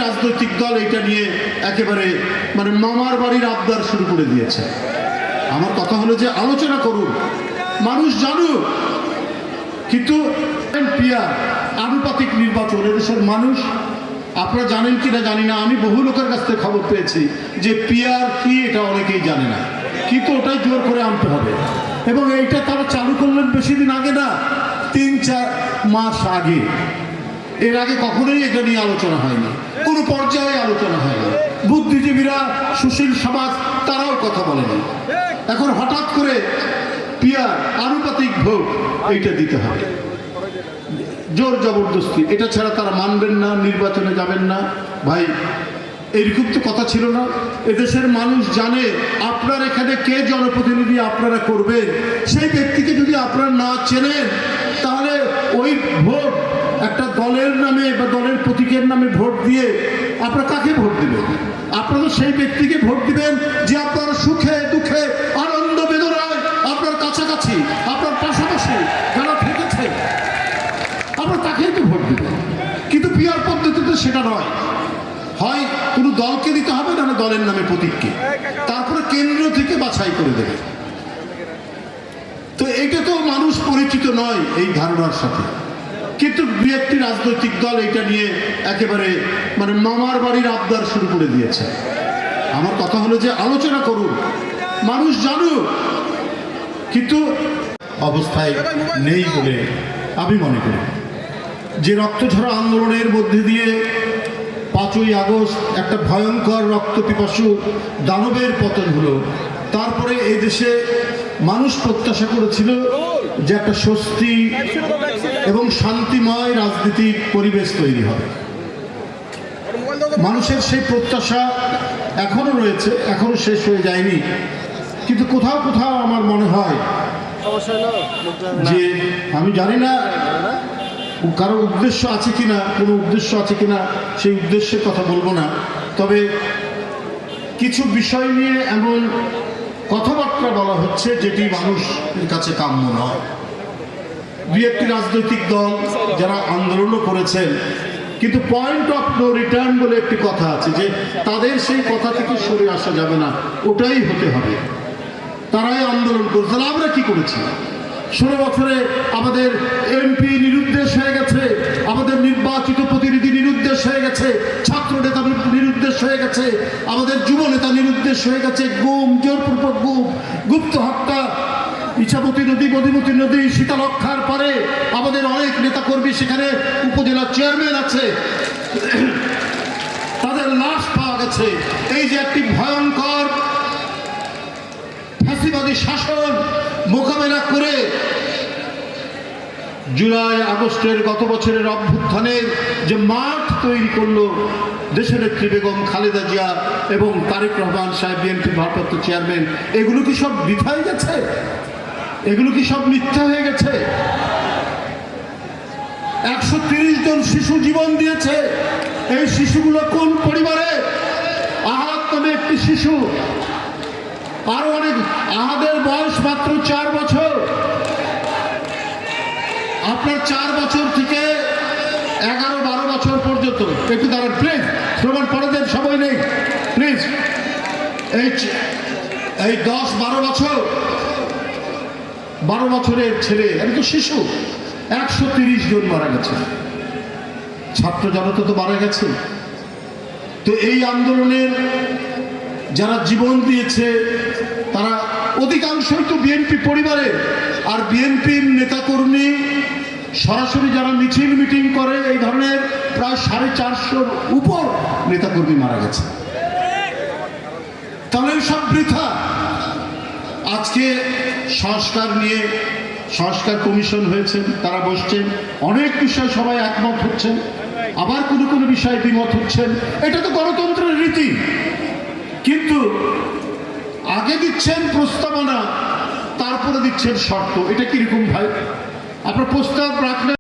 রাজনৈতিক দল এটা নিয়ে একেবারে মানে মামার বাড়ির আবদার শুরু করে দিয়েছে। আমার কথা হলো যে আলোচনা করুন, মানুষ জানুক, কিন্তু পিয়ার আনুপাতিক নির্বাচন এদেশের মানুষ আপনারা জানেন কিনা জানি না, আমি বহু লোকের কাছ থেকে খবর পেয়েছি যে পিয়ার কি এটা অনেকেই জানে না, কিন্তু ওটাই জোর করে আনতে হবে। এবং এইটা তারা চালু করলেন বেশি দিন আগে না, 3-4 মাস আগে। এর আগে কখনোই এটা নিয়ে আলোচনা হয়নি, কোনো পর্যায়ে আলোচনা হয়নি। বুদ্ধিজীবীরা, সুশীল সমাজ তারাও কথা বলেনি। এখন হঠাৎ করে পিয়ার আনুপাতিক ভোট এইটা দিতে হবে, জোর জবরদস্তি, এটা ছাড়া তারা মানবেন না, নির্বাচনে যাবেন না। ভাই এইরকম তো কথা ছিল না। এদেশের মানুষ জানে আপনার এখানে কে জনপ্রতিনিধি আপনারা করবেন, সেই ব্যক্তিকে যদি আপনারা না চেনেন তাহলে ওই ভোট একটা দলের নামে বা দলের প্রতীকের নামে ভোট দিয়ে আপনারা কাকে ভোট দিবেন? আপনারা সেই ব্যক্তিকে ভোট দিবেন যে আপনার সুখে দুঃখে আনন্দ বেদনায় আপনার কাছাকাছি, আপনার পাশাপাশি যারা থেকেছে আপনারা তাকেই তো ভোট দিবেন। কিন্তু পিয়ার পদ্ধতিতে সেটা নয়, হয় কোনো দলকে দিতে হবে না দলের নামে প্রতীককে, তারপরে কেন্দ্র থেকে বাছাই করে দেবে। তো এটা তো মানুষ পরিচিত নয় এই ধারণার সাথে, কিন্তু দু একটি রাজনৈতিক দল এটা নিয়ে একেবারে মানে মামার বাড়ির আবদার শুরু করে দিয়েছে। আমার কথা হলো যে আলোচনা করুন, মানুষ জানুক, কিন্তু অবস্থায় নেই বলে আমি মনে করি। যে রক্তঝরা আন্দোলনের মধ্যে দিয়ে 5ই আগস্ট একটা ভয়ঙ্কর রক্তপিপাসু দানবের পতন হলো, তারপরে এই দেশে মানুষ প্রত্যাশা করেছিল যে একটা স্বস্তি এবং শান্তিময় রাজনীতির পরিবেশ তৈরি হবে। মানুষের সেই প্রত্যাশা এখনো রয়েছে, এখনো শেষ হয়ে যায়নি, কিন্তু কোথাও কোথাও আমার মনে হয় যে আমি জানি না কারো উদ্দেশ্য আছে কিনা, কোনো উদ্দেশ্য আছে কিনা সেই উদ্দেশ্যের কথা বলবো না, তবে কিছু বিষয় নিয়ে এমন কথাবার্তা বলা হচ্ছে যেটি মানুষের কাছে কাম্য নয়। দু একটি রাজনৈতিক দল যারা আন্দোলনও করেছেন, কিন্তু পয়েন্ট অফ নো রিটার্ন বলে একটি কথা আছে, যে তাদের সেই কথা থেকে সরে আসা যাবে না, ওটাই হতে হবে। তারাই আন্দোলন করছে। আমরা কি করেছি? 16 বছরে আমাদের এমপি নিরুদ্দেশ হয়ে গেছে, আমাদের নির্বাচিত প্রতিনিধি নিরুদ্দেশ হয়ে গেছে, ছাত্র নেতা নিরুদ্দেশ হয়ে গেছে, আমাদের যুব নেতা নিরুদ্দেশ হয়ে গেছে, গুম, জোরপূর্বক গুম, গুপ্ত হত্যা, ইছামতি নদী, মধুমতি নদী, শীতলক্ষার পারে আমাদের অনেক নেতাকর্মী, সেখানে উপজেলা চেয়ারম্যান আছে, তাদের লাশ পাওয়া গেছে। এই যে একটি ভয়ঙ্কর ফ্যাসিবাদী শাসন মোকাবেলা করে জুলাই আগস্টের গত বছরের অভ্যুত্থানের যে মাঠ তৈরি করলো দেশনেত্রী বেগম খালেদা জিয়া এবং তারেক রহমান সাহেব, বিএনপির ভারপ্রাপ্ত চেয়ারম্যান, এগুলো কি সব বৃথায় গেছে? এগুলো কি সব মিথ্যা হয়ে গেছে? 130 জন শিশু জীবন দিয়েছে। এই শিশুগুলো কোন পরিবারে? আহাদ নামে একটি শিশু, আরো অনেক, আহাদের বয়স মাত্র 4 বছর। আপনার 4 বছর থেকে 11-12 বছর পর্যন্ত, একটু দাঁড়ান প্লিজ, প্রমাণ পরে দেন, সময় নেই প্লিজ। এই 10-12 বছর, 12 বছরের ছেলে, আমি তো শিশু, 130 জন মারা গেছে। ছাত্র জনতা তো মারা গেছে। তো এই আন্দোলনের যারা জীবন দিয়েছে তারা অধিকাংশই তো বিএনপি পরিবারে, আর বিএনপির নেতাকর্মী সরাসরি যারা মিছিল মিটিং করে, এই ধরনের প্রায় 450-র উপর নেতাকর্মী মারা গেছে। তাহলে সব বৃথা। আজকে সংস্কার নিয়ে সংস্কার কমিশন হয়েছে, তারা বসছেন, অনেক বিষয় সবাই একমত হচ্ছেন, আবার কোনো কোনো বিষয়ে দ্বিমত হচ্ছেন। এটা তো গণতন্ত্রের রীতি। কিন্তু আগে দিচ্ছেন প্রস্তাবনা, তারপরে দিচ্ছেন শর্ত। এটা কিরকম ভাই? আপনার প্রস্তাব রাখলেন।